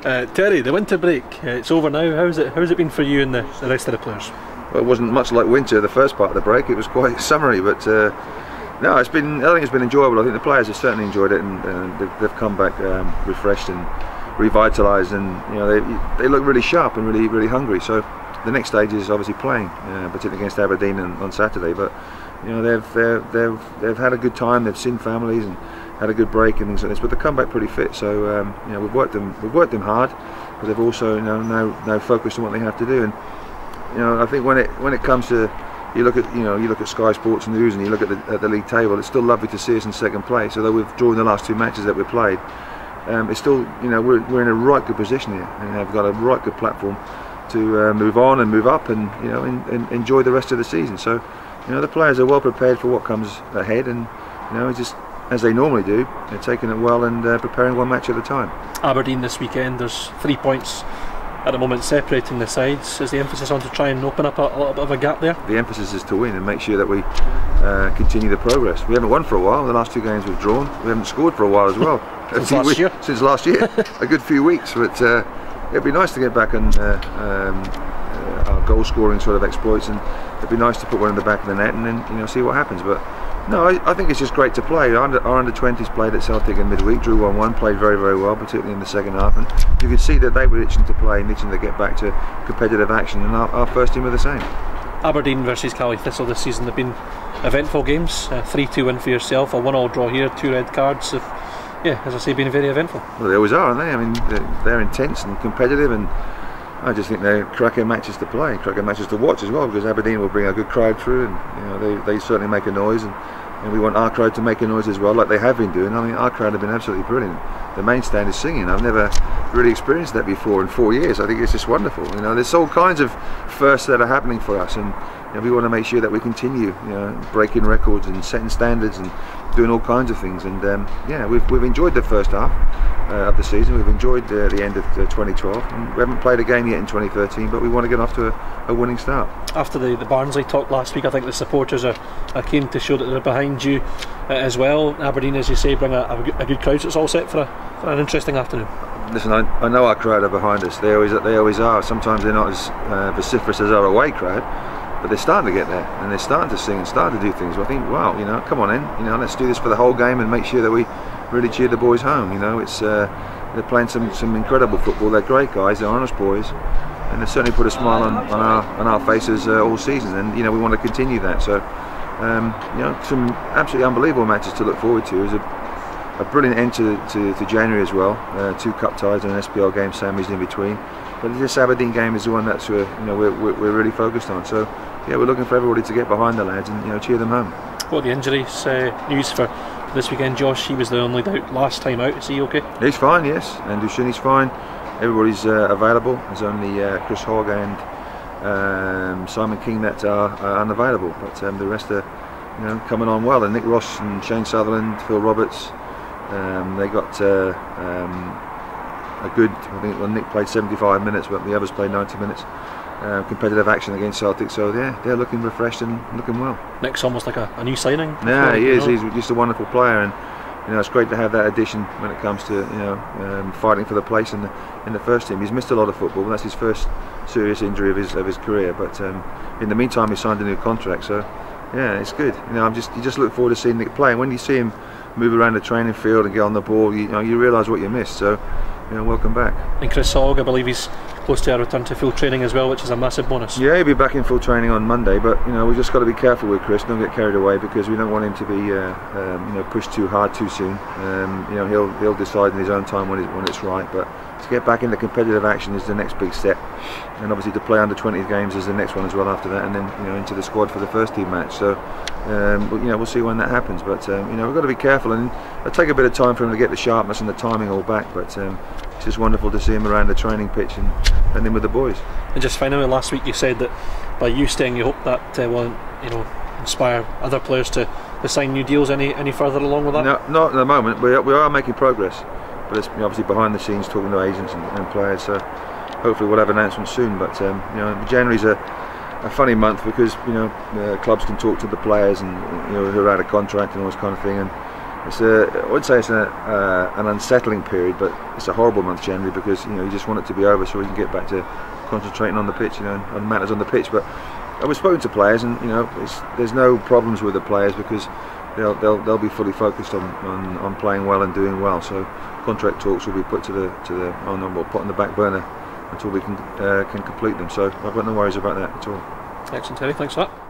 Terry, the winter break, it's over now. How's it been for you and the rest of the players? Well, it wasn't much like winter, the first part of the break. It was quite summery, but no, I think it's been enjoyable. I think the players have certainly enjoyed it, and they've come back refreshed and revitalised, and they look really sharp and really hungry. So the next stage is obviously playing, particularly against Aberdeen on Saturday. But they've had a good time. They've seen families and had a good break and things like this. But they come back pretty fit. So we've worked them hard, but they've also now focused on what they have to do. And I think when it comes to you look at Sky Sports News and you look at the league table, it's still lovely to see us in second place. Although we've drawn the last two matches that we've played, it's still we're in a right good position here, and have got a right good platform to move on and move up and enjoy the rest of the season. So the players are well prepared for what comes ahead, and just as they normally do, they're taking it well and preparing one match at a time. Aberdeen this weekend, there's 3 points at the moment separating the sides. Is the emphasis on to try and open up a little bit of a gap there? The emphasis is to win and make sure that we continue the progress. We haven't won for a while. The last two games we've drawn. We haven't scored for a while as well. Since last year, a good few weeks. But it'd be nice to get back on our goal scoring sort of exploits, and it'd be nice to put one in the back of the net and then see what happens. But no, I think it's just great to play. Our under-20s played at Celtic in midweek, drew 1-1, played very well, particularly in the second half, and you could see that they were itching to play and itching to get back to competitive action, and our first team were the same. Aberdeen versus Caledonian Thistle this season have been eventful games. 3-2 win for yourself, a 1-1 draw here, 2 red cards. As I say, been very eventful. Well, they always are, aren't they? I mean, they're intense and competitive, and I just think they're cracking matches to play, cracking matches to watch as well, because Aberdeen will bring a good crowd through, and they certainly make a noise, and we want our crowd to make a noise as well, like they have been doing. I mean, our crowd have been absolutely brilliant. The main stand is singing. I've never really experienced that before in 4 years. I think it's just wonderful. There's all kinds of firsts that are happening for us, and we want to make sure that we continue, breaking records and setting standards and doing all kinds of things. And we've enjoyed the first half of the season. We've enjoyed the end of 2012. And we haven't played a game yet in 2013, but we want to get off to a winning start. After the Barnsley talk last week, I think the supporters are keen to show that they're behind you as well. Aberdeen, as you say, bring a good crowd, so it's all set for an interesting afternoon. Listen, I know our crowd are behind us. They always are. Sometimes they're not as vociferous as our away crowd, but they're starting to get there, and they're starting to sing and starting to do things. Well, I think, wow, come on in, let's do this for the whole game and make sure that we really cheer the boys home. It's they're playing some incredible football. They're great guys. They're honest boys, and they've certainly put a smile on our faces all season. And we want to continue that. So some absolutely unbelievable matches to look forward to. It was a brilliant end to January as well. 2 cup ties and an SPL game sandwiched in between. But this Aberdeen game is the one that's we're really focused on. So we're looking for everybody to get behind the lads and cheer them home. What the injuries news for this weekend, Josh? He was the only doubt last time out. Is he okay? He's fine, yes. And Dushini's fine. Everybody's available. There's only Chris Hogg and Simon King that are unavailable. But the rest are coming on well. And Nick Ross and Shane Sutherland, Phil Roberts. They got a good, I think Nick played 75 minutes, but the others played 90 minutes. Competitive action against Celtic, so they're looking refreshed and looking well. Nick's almost like a new signing. Yeah, he is. He's just a wonderful player, and it's great to have that addition when it comes to fighting for the place in the first team. He's missed a lot of football, but that's his first serious injury of his career. But in the meantime, he signed a new contract, so yeah, it's good. You just look forward to seeing Nick play. And when you see him move around the training field and get on the ball, you realise what you missed. So welcome back. And Chris Hogg, I believe he's close to a return to full training as well, which is a massive bonus. Yeah, he'll be back in full training on Monday, but we've just got to be careful with Chris. Don't get carried away, because we don't want him to be pushed too hard too soon. He'll decide in his own time when it's right. But to get back into competitive action is the next big step, and obviously to play under 20 games is the next one as well after that, and then into the squad for the first team match. So we'll see when that happens. But we've got to be careful, and it'll take a bit of time for him to get the sharpness and the timing all back. But it's just wonderful to see him around the training pitch and in with the boys. And just finally, last week you said that by you staying, you hope that will inspire other players to sign new deals. Any further along with that? No, not at the moment. We are making progress, but it's obviously behind the scenes, talking to agents and players. So hopefully we'll have announcements soon. But January's a funny month, because clubs can talk to the players and who are out of contract and all this kind of thing, and I would say it's an unsettling period, but it's a horrible month generally because you just want it to be over so we can get back to concentrating on the pitch, on matters on the pitch. But I was spoken to players, and there's no problems with the players because they'll be fully focused on playing well and doing well. So contract talks will be put on the back burner until we can complete them. So I've got no worries about that at all. Excellent, Terry. Thanks for that.